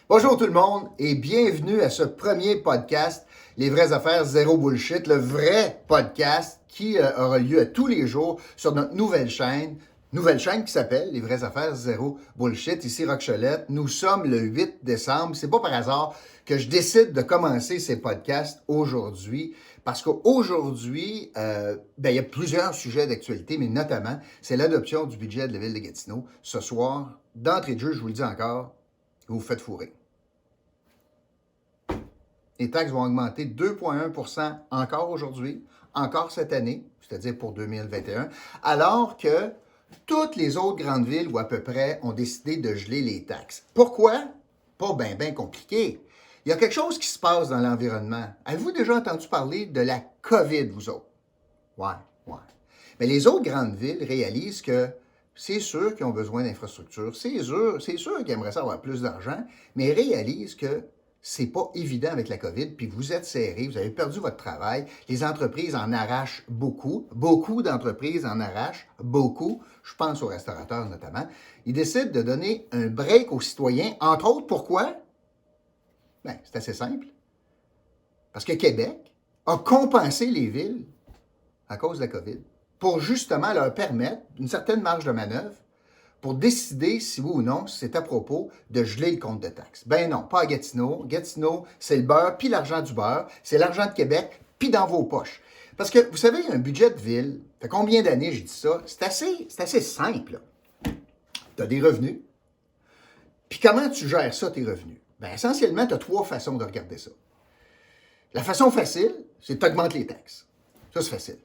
Bonjour tout le monde et bienvenue à ce premier podcast, Les vraies affaires zéro bullshit, le vrai podcast qui aura lieu à tous les jours sur notre nouvelle chaîne qui s'appelle Les vraies affaires zéro bullshit. Ici Roch Cholette, nous sommes le 8 décembre. C'est pas par hasard que je décide de commencer ces podcasts aujourd'hui parce qu'aujourd'hui, il y a plusieurs sujets d'actualité, mais notamment, c'est l'adoption du budget de la ville de Gatineau. Ce soir, d'entrée de jeu, je vous le dis encore, vous vous faites fourrer. Les taxes vont augmenter de 2,1 % encore aujourd'hui, encore cette année, c'est-à-dire pour 2021, alors que toutes les autres grandes villes, ou à peu près, ont décidé de geler les taxes. Pourquoi? Pas bien compliqué. Il y a quelque chose qui se passe dans l'environnement. Avez-vous déjà entendu parler de la COVID, vous autres? Ouais. Mais les autres grandes villes réalisent que c'est sûr qu'ils ont besoin d'infrastructures, c'est sûr qu'ils aimeraient ça avoir plus d'argent, mais ils réalisent que c'est pas évident avec la COVID, puis vous êtes serrés, vous avez perdu votre travail, les entreprises en arrachent beaucoup d'entreprises en arrachent beaucoup, je pense aux restaurateurs notamment. Ils décident de donner un break aux citoyens, entre autres, pourquoi? Bien, c'est assez simple. Parce que Québec a compensé les villes à cause de la COVID pour justement leur permettre une certaine marge de manœuvre pour décider si oui ou non c'est à propos de geler le compte de taxes. Ben non, pas à Gatineau. Gatineau, c'est le beurre, puis l'argent du beurre, c'est l'argent de Québec, puis dans vos poches. Parce que, vous savez, un budget de ville, ça fait combien d'années je dis ça? C'est assez simple. Tu as des revenus, puis comment tu gères ça, tes revenus? Ben essentiellement, tu as trois façons de regarder ça. La façon facile, c'est que tu augmentes les taxes. Ça, c'est facile.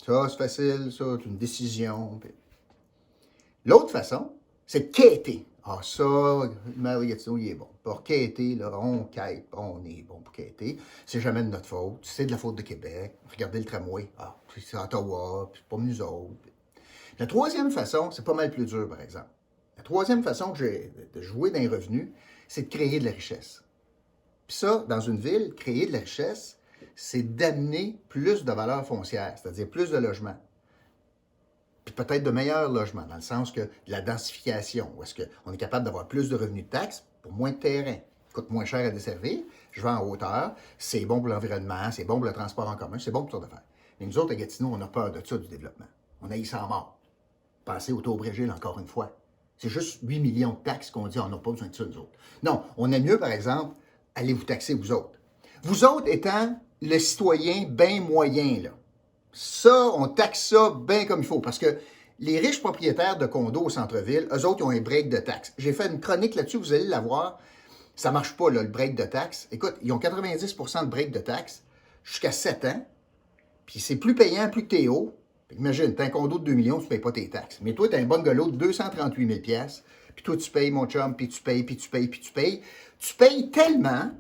Ça, c'est facile, ça, c'est une décision. L'autre façon, c'est de quêter. Ah, ça, Marie Gatineau, il est bon. Pour quêter, là, on quête, on est bon pour quêter. C'est jamais de notre faute, c'est de la faute de Québec. Regardez le tramway. Ah, c'est Ottawa, puis c'est pas nous autres. La troisième façon, c'est pas mal plus dur, par exemple. La troisième façon que j'ai de jouer dans les revenus, c'est de créer de la richesse. Puis ça, dans une ville, créer de la richesse, c'est d'amener plus de valeur foncière, c'est-à-dire plus de logements. Puis peut-être de meilleurs logements, dans le sens que de la densification, où est-ce qu'on est capable d'avoir plus de revenus de taxes pour moins de terrain, coûte moins cher à desservir, je vais en hauteur, c'est bon pour l'environnement, c'est bon pour le transport en commun, c'est bon pour toutes sortes d'affaires. Mais nous autres, à Gatineau, on a peur de ça, du développement. On haït ça en mort. Pensez au Taux-Brésil, encore une fois. C'est juste 8 millions de taxes qu'on dit, on n'a pas besoin de ça, nous autres. Non, on aime mieux, par exemple, aller vous taxer, vous autres. Vous autres étant le citoyen bien moyen, là. Ça, on taxe ça bien comme il faut, parce que les riches propriétaires de condos au centre-ville, eux autres, ils ont un break de taxes. J'ai fait une chronique là-dessus, vous allez la voir. Ça marche pas, là, le break de taxes. Écoute, ils ont 90 % de break de taxes jusqu'à 7 ans, puis c'est plus payant, plus que t'es haut. Imagine, t'as un condo de 2 millions, tu ne payes pas tes taxes. Mais toi, t'as un bungalow de 238 000 $, puis toi, tu payes, mon chum, puis tu payes. Tu payes tellement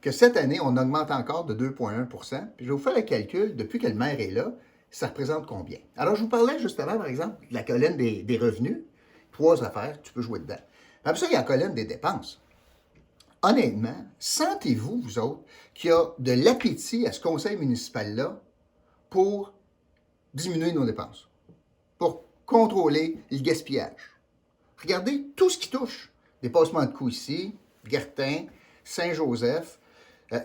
que cette année, on augmente encore de 2,1 %. Puis je vais vous faire le calcul, depuis que le maire est là, ça représente combien? Alors, je vous parlais justement, par exemple, de la colonne des revenus. 3 affaires, tu peux jouer dedans. Après ça, il y a la colonne des dépenses. Honnêtement, sentez-vous, vous autres, qu'il y a de l'appétit à ce conseil municipal-là pour diminuer nos dépenses, pour contrôler le gaspillage? Regardez tout ce qui touche. Dépassement de coûts ici, Gertin, Saint-Joseph,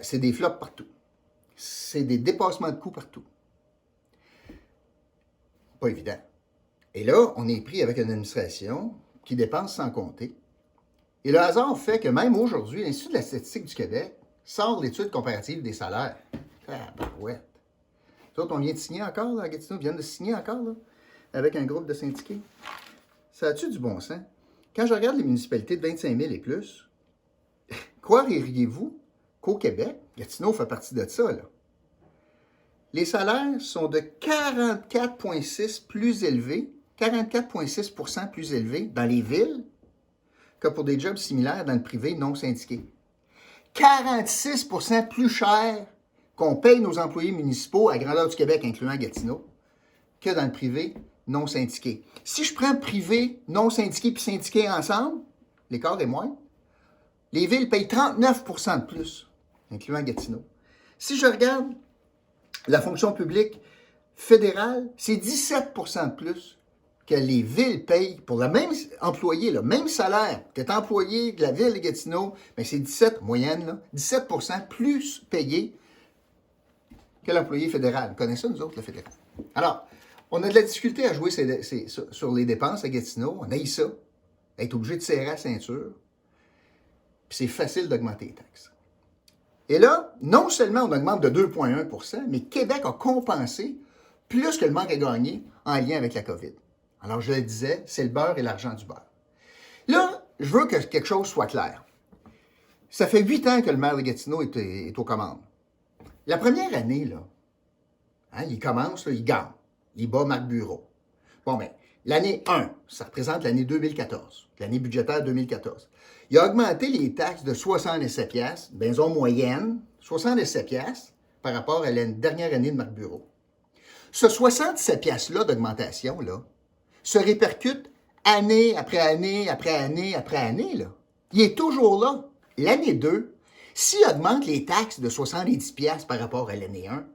c'est des flops partout. C'est des dépassements de coûts partout. Pas évident. Et là, on est pris avec une administration qui dépense sans compter. Et le hasard fait que même aujourd'hui, l'Institut de la statistique du Québec sort l'étude comparative des salaires. Ah, barouette. Nous autres, on vient de signer encore, là, à Gatineau, viennent de signer encore, là, avec un groupe de syndiqués. Ça a-tu du bon sens? Quand je regarde les municipalités de 25 000 et plus, croiriez-vous qu'au Québec, Gatineau fait partie de ça, là, les salaires sont de 44,6 plus élevés, 44,6 % plus élevés dans les villes que pour des jobs similaires dans le privé non syndiqué. 46 % plus cher qu'on paye nos employés municipaux à grandeur du Québec, incluant Gatineau, que dans le privé non syndiqué. Si je prends privé, non syndiqué puis syndiqué ensemble, l'écart est moins. Les villes payent 39 % de plus, incluant Gatineau. Si je regarde la fonction publique fédérale, c'est 17 % de plus que les villes payent pour le même employé, le même salaire que est employé de la ville de Gatineau, mais c'est 17, moyenne, là, 17 plus payé que l'employé fédéral. Vous connaissez ça, nous autres, le fédéral. Alors, on a de la difficulté à jouer sur les dépenses à Gatineau. On haït ça, être obligé de serrer la ceinture. Puis c'est facile d'augmenter les taxes. Et là, non seulement on augmente de 2,1 %, mais Québec a compensé plus que le manque à gagner en lien avec la COVID. Alors, je le disais, c'est le beurre et l'argent du beurre. Là, je veux que quelque chose soit clair. Ça fait 8 ans que le maire de Gatineau est aux commandes. La première année, là, il commence, là, il gagne. Il bat Marc Bureau. Bon, bien, l'année 1, ça représente l'année 2014, l'année budgétaire 2014. Il a augmenté les taxes de 67 piastres, maison moyenne, 67 piastres par rapport à la dernière année de Marc Bureau. Ce 67 piastres-là d'augmentation, là, se répercute année après année, après année, après année, là. Il est toujours là. L'année 2, s'il augmente les taxes de 70 piastres par rapport à l'année 1,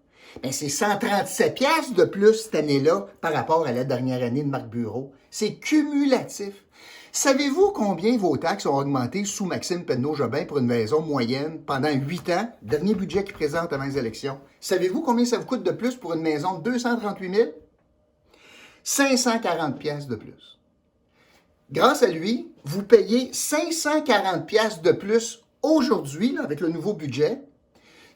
bien, c'est 137 piastres de plus cette année-là par rapport à la dernière année de Marc Bureau. C'est cumulatif. Savez-vous combien vos taxes ont augmenté sous Maxime Penneau-Jobin pour une maison moyenne pendant 8 ans, dernier budget qu'il présente avant les élections? Savez-vous combien ça vous coûte de plus pour une maison de 238 000? 540 piastres de plus. Grâce à lui, vous payez 540 piastres de plus aujourd'hui, là, avec le nouveau budget,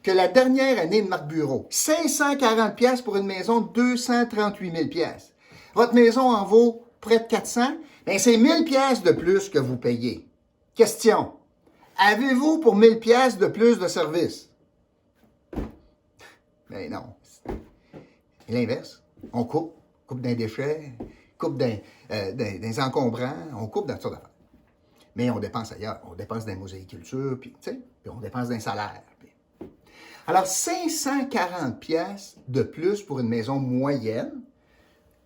que la dernière année de Marc Bureau. 540 piastres pour une maison de 238 000 piastres. Votre maison en vaut près de 400, bien c'est 1000 piastres de plus que vous payez. Question. Avez-vous pour 1000 piastres de plus de services? Ben non. Et l'inverse. On coupe d'un déchet, coupe d'un encombrant, on coupe dans toutes sortes d'affaires. Mais on dépense ailleurs. On dépense dans la mosaïculture, puis on dépense dans les salaires. Alors, 540 piastres de plus pour une maison moyenne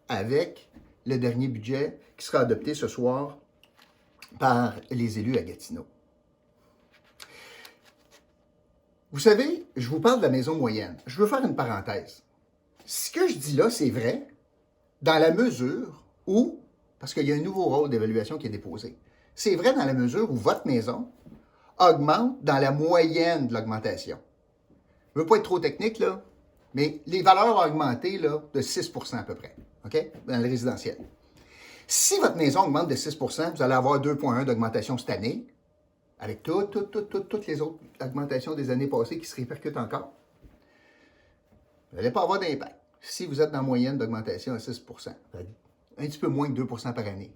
avec le dernier budget qui sera adopté ce soir par les élus à Gatineau. Vous savez, je vous parle de la maison moyenne. Je veux faire une parenthèse. Ce que je dis là, c'est vrai dans la mesure où, parce qu'il y a un nouveau rôle d'évaluation qui est déposé, c'est vrai dans la mesure où votre maison augmente dans la moyenne de l'augmentation. Je ne veux pas être trop technique, là, mais les valeurs ont augmenté là, de 6 % à peu près, OK, dans le résidentiel. Si votre maison augmente de 6 % vous allez avoir 2,1 d'augmentation cette année, avec toutes les autres augmentations des années passées qui se répercutent encore. Vous n'allez pas avoir d'impact. Si vous êtes dans la moyenne d'augmentation à 6 %, un petit peu moins que 2 % par année.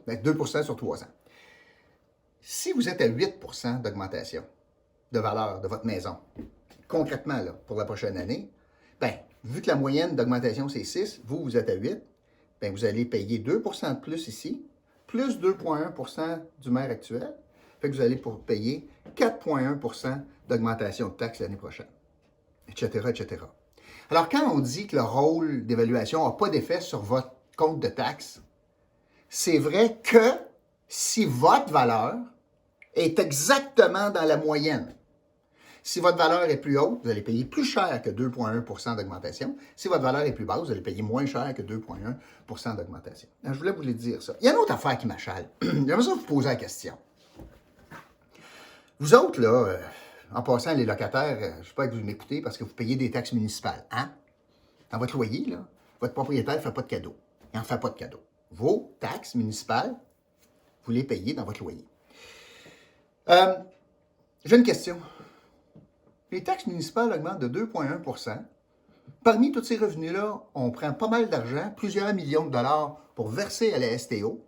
Donc 2 % sur 3 ans. Si vous êtes à 8 % d'augmentation de valeur de votre maison, concrètement, là, pour la prochaine année, bien, vu que la moyenne d'augmentation, c'est 6, vous êtes à 8, bien, vous allez payer 2 % de plus ici, plus 2,1 % du maire actuel, fait que vous allez payer 4,1 % d'augmentation de taxes l'année prochaine, etc., etc. Alors, quand on dit que le rôle d'évaluation n'a pas d'effet sur votre compte de taxes, c'est vrai que si votre valeur est exactement dans la moyenne, si votre valeur est plus haute, vous allez payer plus cher que 2,1 % d'augmentation. Si votre valeur est plus basse, vous allez payer moins cher que 2,1 % d'augmentation. Alors, je voulais vous le dire ça. Il y a une autre affaire qui m'achale. J'aimerais ça vous poser la question. Vous autres, là, en passant, les locataires, je sais pas que vous m'écoutez parce que vous payez des taxes municipales. Hein? Dans votre loyer, là, votre propriétaire ne fait pas de cadeau. Il n'en fait pas de cadeau. Vos taxes municipales, vous les payez dans votre loyer. J'ai une question. Les taxes municipales augmentent de 2,1 %. Parmi tous ces revenus-là, on prend pas mal d'argent, plusieurs millions de dollars pour verser à la STO.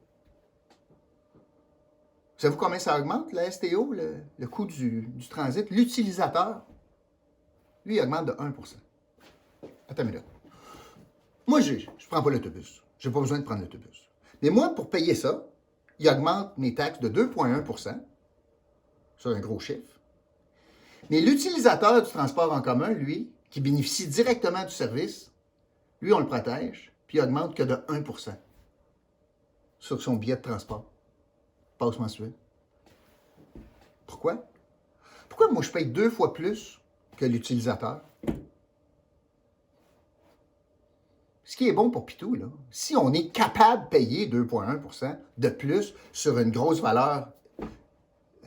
Savez-vous combien ça augmente, la STO, le coût du transit? L'utilisateur, lui, il augmente de 1 %. Attends une minute. Moi, je ne prends pas l'autobus. Je n'ai pas besoin de prendre l'autobus. Mais moi, pour payer ça, il augmente mes taxes de 2,1 % sur un gros chiffre. Mais l'utilisateur du transport en commun, lui, qui bénéficie directement du service, lui, on le protège, puis il augmente que de 1 % sur son billet de transport. Passe mensuel. Pourquoi? Pourquoi moi je paye 2 fois plus que l'utilisateur? ce qui est bon pour Pitou, là, si on est capable de payer 2,1 % de plus sur une grosse valeur,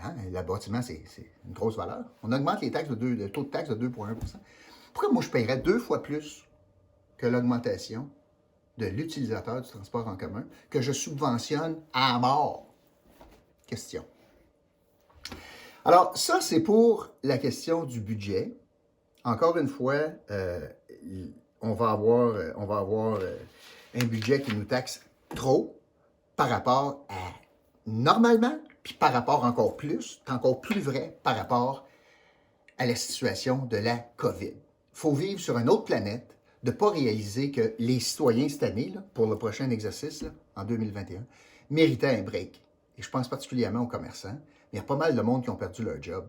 hein, le bâtiment, c'est une grosse valeur, on augmente le taux de taxe de 2,1 %. Pourquoi moi je paierais 2 fois plus que l'augmentation de l'utilisateur du transport en commun que je subventionne à mort? Question. Alors, ça, c'est pour la question du budget. Encore une fois, on va avoir un budget qui nous taxe trop par rapport à normalement, puis par rapport encore plus, c'est encore plus vrai par rapport à la situation de la COVID. Il faut vivre sur une autre planète, de ne pas réaliser que les citoyens cette année, là, pour le prochain exercice, là, en 2021, méritaient un break. Et je pense particulièrement aux commerçants. Mais il y a pas mal de monde qui ont perdu leur job,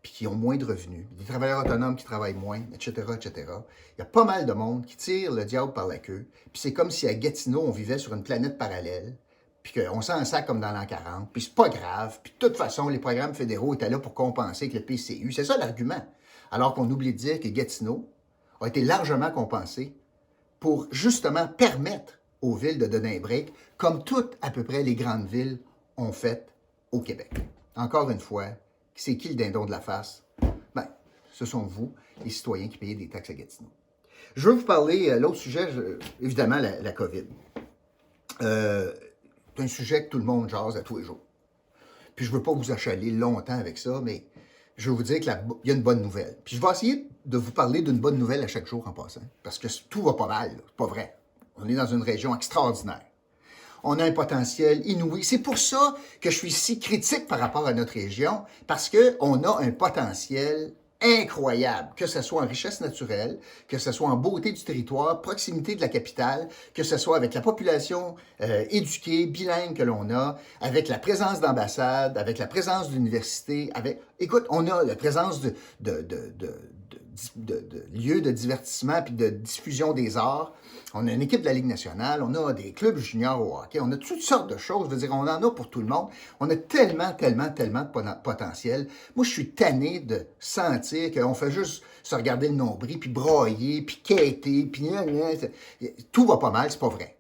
puis qui ont moins de revenus, des travailleurs autonomes qui travaillent moins, etc., etc. Il y a pas mal de monde qui tire le diable par la queue, puis c'est comme si à Gatineau, on vivait sur une planète parallèle, puis qu'on s'en sac comme dans l'an 40, puis c'est pas grave, puis de toute façon, les programmes fédéraux étaient là pour compenser avec le PCU. C'est ça l'argument. Alors qu'on oublie de dire que Gatineau a été largement compensé pour justement permettre aux villes de donner un break, comme toutes à peu près les grandes villes ont fait au Québec. Encore une fois, c'est qui le dindon de la face? Ben, ce sont vous, les citoyens qui payez des taxes à Gatineau. Je veux vous parler, l'autre sujet, évidemment, la COVID. C'est un sujet que tout le monde jase à tous les jours. Puis je ne veux pas vous achaler longtemps avec ça, mais je veux vous dire qu'il y a une bonne nouvelle. Puis je vais essayer de vous parler d'une bonne nouvelle à chaque jour en passant, parce que tout va pas mal, c'est pas vrai. On est dans une région extraordinaire. On a un potentiel inouï. C'est pour ça que je suis si critique par rapport à notre région, parce qu'on a un potentiel incroyable, que ce soit en richesse naturelle, que ce soit en beauté du territoire, proximité de la capitale, que ce soit avec la population éduquée, bilingue que l'on a, avec la présence d'ambassades, avec la présence d'universités, écoute, on a la présence de lieux de divertissement puis de diffusion des arts. On a une équipe de la Ligue nationale, on a des clubs juniors au hockey, on a toutes sortes de choses. Je veux dire, on en a pour tout le monde. On a tellement de potentiel. Moi, je suis tanné de sentir qu'on fait juste se regarder le nombril, puis broyer, puis quêter, puis tout va pas mal, c'est pas vrai.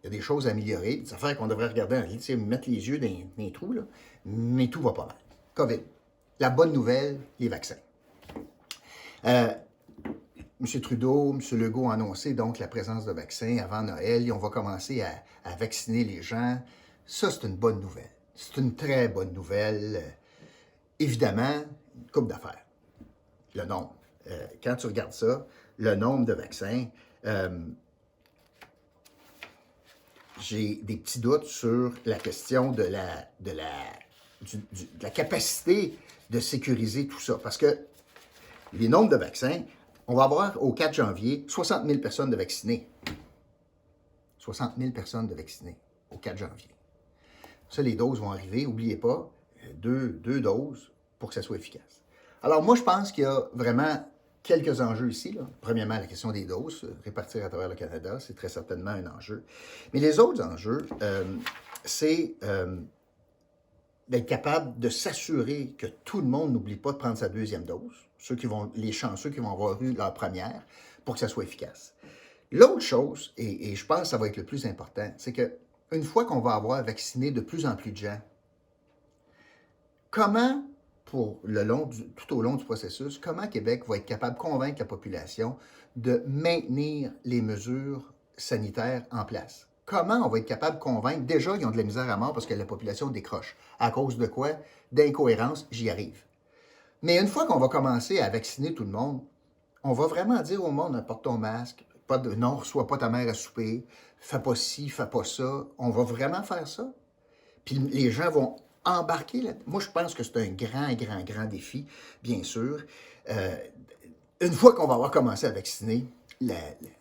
Il y a des choses à améliorer, des affaires qu'on devrait regarder en ligne, mettre les yeux dans les trous, là, mais tout va pas mal. COVID. La bonne nouvelle, les vaccins. M. Trudeau, M. Legault ont annoncé donc la présence de vaccins avant Noël. On va commencer à vacciner les gens. Ça, c'est une bonne nouvelle. C'est une très bonne nouvelle. Évidemment, une couple d'affaires. Le nombre. Quand tu regardes ça, le nombre de vaccins, j'ai des petits doutes sur la question de la capacité de sécuriser tout ça. Parce que les nombres de vaccins, on va avoir au 4 janvier 60 000 personnes de vaccinées. 60 000 personnes de vaccinées au 4 janvier. Ça, les doses vont arriver. N'oubliez pas, deux doses pour que ça soit efficace. Alors, moi, je pense qu'il y a vraiment quelques enjeux ici, là. Premièrement, la question des doses, répartir à travers le Canada, c'est très certainement un enjeu. Mais les autres enjeux, c'est d'être capable de s'assurer que tout le monde n'oublie pas de prendre sa deuxième dose, les chanceux qui vont avoir eu leur première, pour que ça soit efficace. L'autre chose, et je pense que ça va être le plus important, c'est qu'une fois qu'on va avoir vacciné de plus en plus de gens, comment, tout au long du processus, comment Québec va être capable de convaincre la population de maintenir les mesures sanitaires en place? Comment on va être capable de convaincre? Déjà, ils ont de la misère à mort parce que la population décroche. À cause de quoi? D'incohérence, j'y arrive. Mais une fois qu'on va commencer à vacciner tout le monde, on va vraiment dire au monde, porte ton masque, non, reçois pas ta mère à souper, fais pas ci, fais pas ça. On va vraiment faire ça? Puis les gens vont embarquer là. Moi, je pense que c'est un grand défi, bien sûr. Une fois qu'on va avoir commencé à vacciner,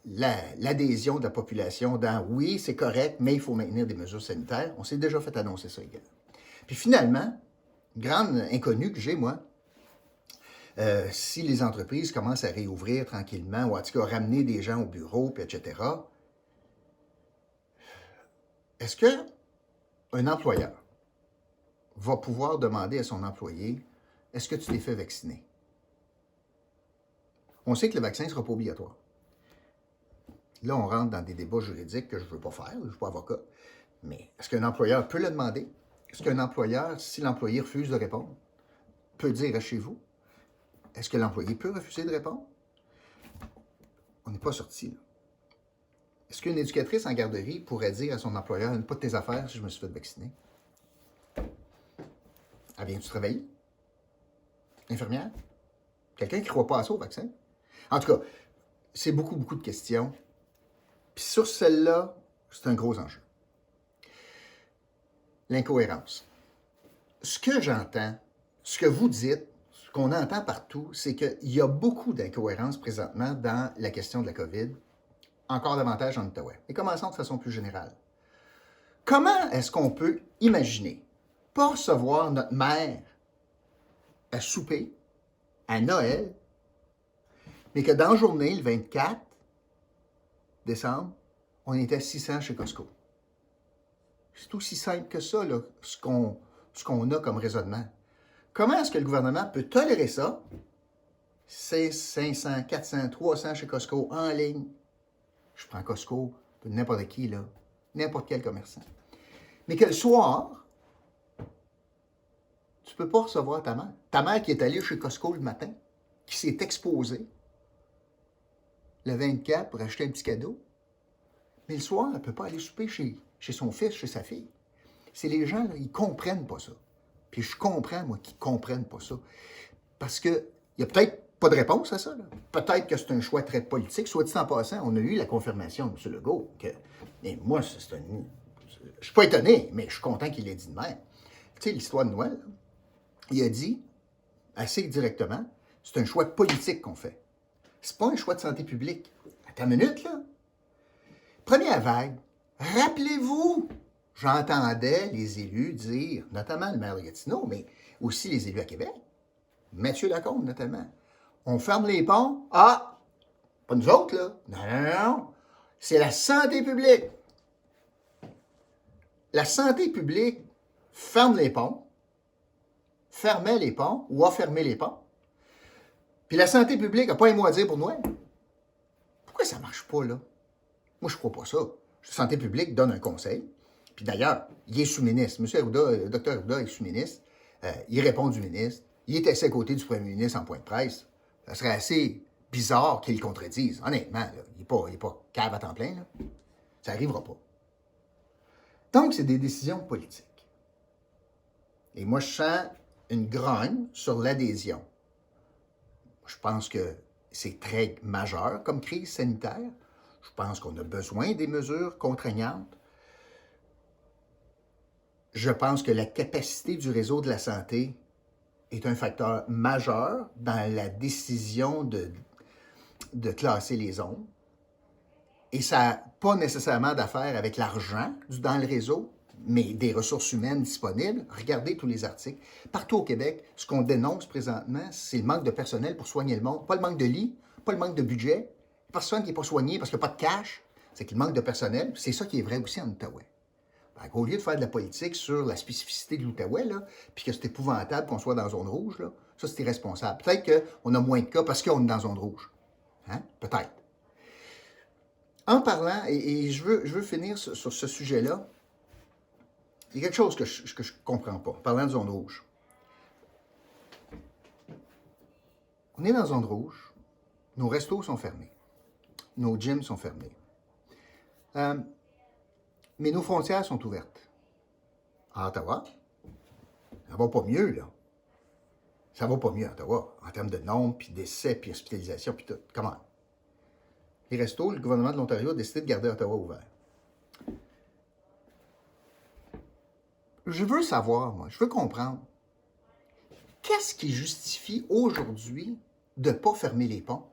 l'adhésion de la population dans oui, c'est correct, mais il faut maintenir des mesures sanitaires, on s'est déjà fait annoncer ça également. Puis finalement, grande inconnue que j'ai, moi, si les entreprises commencent à réouvrir tranquillement, ou en tout cas ramener des gens au bureau, puis etc., est-ce qu'un employeur va pouvoir demander à son employé, est-ce que tu t'es fait vacciner? On sait que le vaccin ne sera pas obligatoire. là, on rentre dans des débats juridiques que je ne veux pas faire, je ne suis pas avocat, mais est-ce qu'un employeur peut le demander? Est-ce qu'un employeur, si l'employé refuse de répondre, peut dire « reste chez vous », est-ce que l'employé peut refuser de répondre? On n'est pas sorti, là. Est-ce qu'une éducatrice en garderie pourrait dire à son employeur « pas de tes affaires si je me suis fait vacciner ». Elle vient-tu travailler? Infirmière? Quelqu'un qui ne croit pas à ça au vaccin? En tout cas, c'est beaucoup, beaucoup de questions. Puis sur celle-là, c'est un gros enjeu. L'incohérence. Ce que j'entends, ce que vous dites, ce qu'on entend partout, c'est qu'il y a beaucoup d'incohérences présentement dans la question de la COVID, encore davantage en Ottawa. Et commençons de façon plus générale. Comment est-ce qu'on peut imaginer pas recevoir notre mère à souper, à Noël, mais que dans la journée, le 24 décembre, on était à 600 chez Costco? C'est aussi simple que ça, là, ce qu'on a comme raisonnement. Comment est-ce que le gouvernement peut tolérer ça? C'est 500, 400, 300 chez Costco en ligne. Je prends Costco, n'importe qui, là, n'importe quel commerçant. Mais que le soir, tu ne peux pas recevoir ta mère. Ta mère qui est allée chez Costco le matin, qui s'est exposée le 24 pour acheter un petit cadeau. Mais le soir, elle ne peut pas aller souper chez son fils, chez sa fille. C'est les gens, là, ils ne comprennent pas ça. Puis je comprends, moi, qu'ils ne comprennent pas ça. Parce qu'il n'y a peut-être pas de réponse à ça. Peut-être que c'est un choix très politique. Soit dit en passant, on a eu la confirmation de M. Legault. Et moi, je ne suis pas étonné, mais je suis content qu'il l'ait dit de même. Tu sais, l'histoire de Noël, là, il a dit, assez directement, c'est un choix politique qu'on fait. C'est pas un choix de santé publique. Attends une minute, là. Première vague, rappelez-vous, j'entendais les élus dire, notamment le maire de Gatineau, mais aussi les élus à Québec, Mathieu Lacombe notamment, on ferme les ponts. Ah, pas nous autres, là. Non. C'est la santé publique. La santé publique ferme les ponts, fermait les ponts ou a fermé les ponts. Puis la santé publique n'a pas un mot à dire pour Noël. Pourquoi ça ne marche pas, là? Moi, je ne crois pas ça. La santé publique donne un conseil. Puis d'ailleurs, il est sous-ministre. M. Arruda, le Dr Arruda est sous-ministre. Il répond du ministre. Il est assis à côté du premier ministre en point de presse. Ça serait assez bizarre qu'il le contredise. Honnêtement, là, il n'est pas cave à temps plein. Là. Ça n'arrivera pas. Donc, c'est des décisions politiques. Et moi, je sens une grogne sur l'adhésion. Je pense que c'est très majeur comme crise sanitaire. Je pense qu'on a besoin des mesures contraignantes. Je pense que la capacité du réseau de la santé est un facteur majeur dans la décision de classer les zones. Et ça n'a pas nécessairement d'affaire avec l'argent dans le réseau, mais des ressources humaines disponibles. Regardez tous les articles. Partout au Québec, ce qu'on dénonce présentement, c'est le manque de personnel pour soigner le monde. Pas le manque de lits, pas le manque de budget. Personne qui n'est pas soigné parce qu'il n'y a pas de cash, c'est qu'il manque de personnel. C'est ça qui est vrai aussi en Outaouais. Au lieu de faire de la politique sur la spécificité de l'Outaouais, puis que c'est épouvantable qu'on soit dans la zone rouge, là, ça c'est irresponsable. Peut-être qu'on a moins de cas parce qu'on est dans la zone rouge. Hein? Peut-être. En parlant, et je veux finir sur ce sujet-là, il y a quelque chose que je ne comprends pas, parlant de zone rouge. On est dans zone rouge, nos restos sont fermés, nos gyms sont fermés, mais nos frontières sont ouvertes. À Ottawa, ça va pas mieux, là. Ça va pas mieux à Ottawa, en termes de nombre, puis d'essais, puis hospitalisation, puis tout. Comment? Les restos, le gouvernement de l'Ontario a décidé de garder Ottawa ouvert. Je veux savoir, moi, je veux comprendre, qu'est-ce qui justifie aujourd'hui de ne pas fermer les ponts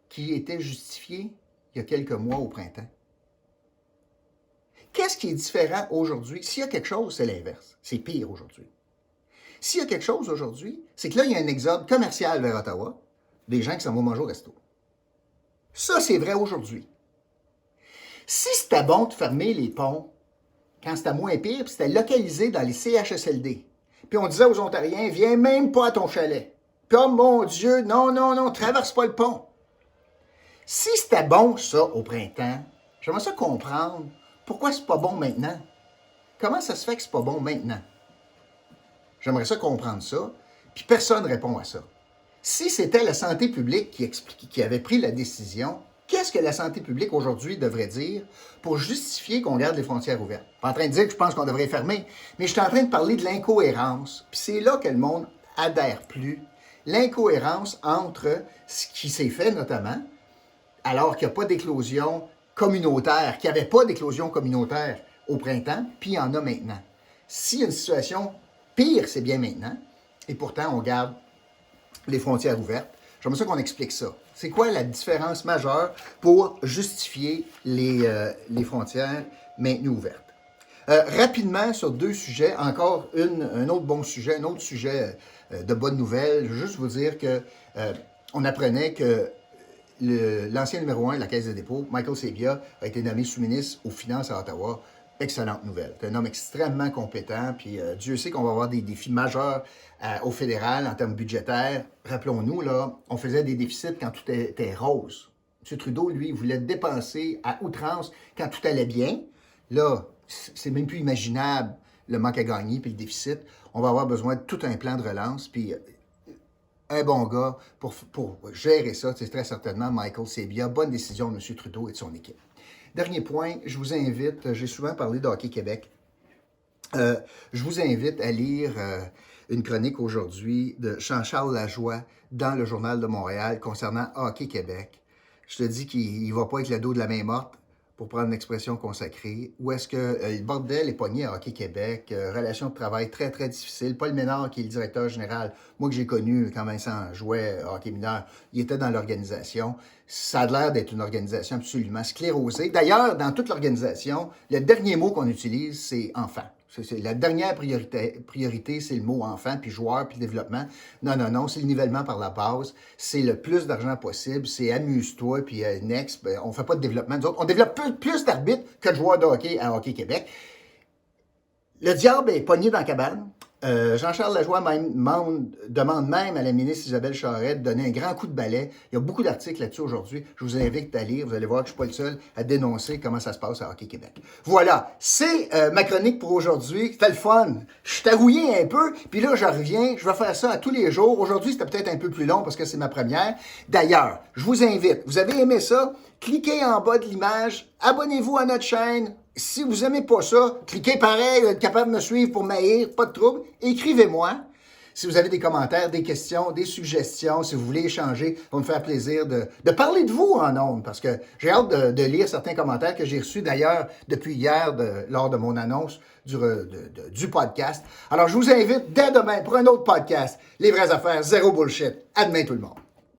qui était justifié il y a quelques mois au printemps? Qu'est-ce qui est différent aujourd'hui? S'il y a quelque chose, c'est l'inverse. C'est pire aujourd'hui. S'il y a quelque chose aujourd'hui, c'est que là, il y a un exode commercial vers Ottawa, des gens qui s'en vont manger au resto. Ça, c'est vrai aujourd'hui. Si c'était bon de fermer les ponts quand c'était moins pire, puis c'était localisé dans les CHSLD, puis on disait aux Ontariens, viens même pas à ton chalet. Puis, oh mon Dieu, non, traverse pas le pont. Si c'était bon, ça, au printemps, j'aimerais ça comprendre pourquoi c'est pas bon maintenant. Comment ça se fait que c'est pas bon maintenant? J'aimerais ça comprendre ça, puis personne ne répond à ça. Si c'était la santé publique qui avait pris la décision, qu'est-ce que la santé publique aujourd'hui devrait dire pour justifier qu'on garde les frontières ouvertes? Je suis pas en train de dire que je pense qu'on devrait fermer, mais je suis en train de parler de l'incohérence. Puis c'est là que le monde adhère plus. L'incohérence entre ce qui s'est fait notamment, alors qu'il n'y a pas d'éclosion communautaire, qu'il n'y avait pas d'éclosion communautaire au printemps, puis il y en a maintenant. S'il y a une situation pire, c'est bien maintenant, et pourtant on garde les frontières ouvertes. J'aimerais ça qu'on explique ça. C'est quoi la différence majeure pour justifier les frontières maintenues ouvertes? Rapidement, sur deux sujets, encore un autre bon sujet, un autre sujet de bonne nouvelle. Je veux juste vous dire que on apprenait que l'ancien numéro 1 de la Caisse de dépôt, Michael Sabia, a été nommé sous-ministre aux Finances à Ottawa. Excellente nouvelle. C'est un homme extrêmement compétent, puis Dieu sait qu'on va avoir des défis majeurs au fédéral en termes budgétaires. Rappelons-nous, là, on faisait des déficits quand tout était rose. M. Trudeau, lui, voulait dépenser à outrance quand tout allait bien. Là, c'est même plus imaginable le manque à gagner puis le déficit. On va avoir besoin de tout un plan de relance, puis un bon gars pour gérer ça, c'est très certainement Michael Sabia. Bonne décision de M. Trudeau et de son équipe. Dernier point, je vous invite, j'ai souvent parlé de Hockey Québec, je vous invite à lire une chronique aujourd'hui de Jean-Charles Lajoie dans le Journal de Montréal concernant Hockey Québec. Je te dis qu'il ne va pas avec le dos de la main morte, pour prendre une expression consacrée, où est-ce que le bordel est pogné à Hockey Québec, relation de travail très, très difficile. Paul Ménard, qui est le directeur général, moi que j'ai connu quand Vincent jouait à hockey mineur, il était dans l'organisation. Ça a l'air d'être une organisation absolument sclérosée. D'ailleurs, dans toute l'organisation, le dernier mot qu'on utilise, c'est « enfant ». C'est la dernière priorité, c'est le mot enfant, puis joueur, puis développement. Non, c'est le nivellement par la base. C'est le plus d'argent possible. C'est amuse-toi, puis next. Ben, on ne fait pas de développement. Nous autres, on développe plus d'arbitres que de joueurs de hockey à Hockey Québec. Le diable est pogné dans la cabane. Jean-Charles Lajoie demande même à la ministre Isabelle Charette de donner un grand coup de balai. Il y a beaucoup d'articles là-dessus aujourd'hui. Je vous invite à lire. Vous allez voir que je ne suis pas le seul à dénoncer comment ça se passe à Hockey Québec. Voilà, c'est ma chronique pour aujourd'hui. C'était le fun. Je suis tarouillé un peu, puis là, je reviens. Je vais faire ça à tous les jours. Aujourd'hui, c'était peut-être un peu plus long parce que c'est ma première. D'ailleurs, je vous invite. Vous avez aimé ça? Cliquez en bas de l'image. Abonnez-vous à notre chaîne. Si vous n'aimez pas ça, cliquez pareil, vous êtes capable de me suivre pour m'haïr, pas de trouble. Écrivez-moi si vous avez des commentaires, des questions, des suggestions, si vous voulez échanger, ça va me faire plaisir de parler de vous en ondes, parce que j'ai hâte de lire certains commentaires que j'ai reçus d'ailleurs depuis hier lors de mon annonce du podcast. Alors, je vous invite dès demain pour un autre podcast, Les vraies affaires, zéro bullshit. À demain tout le monde.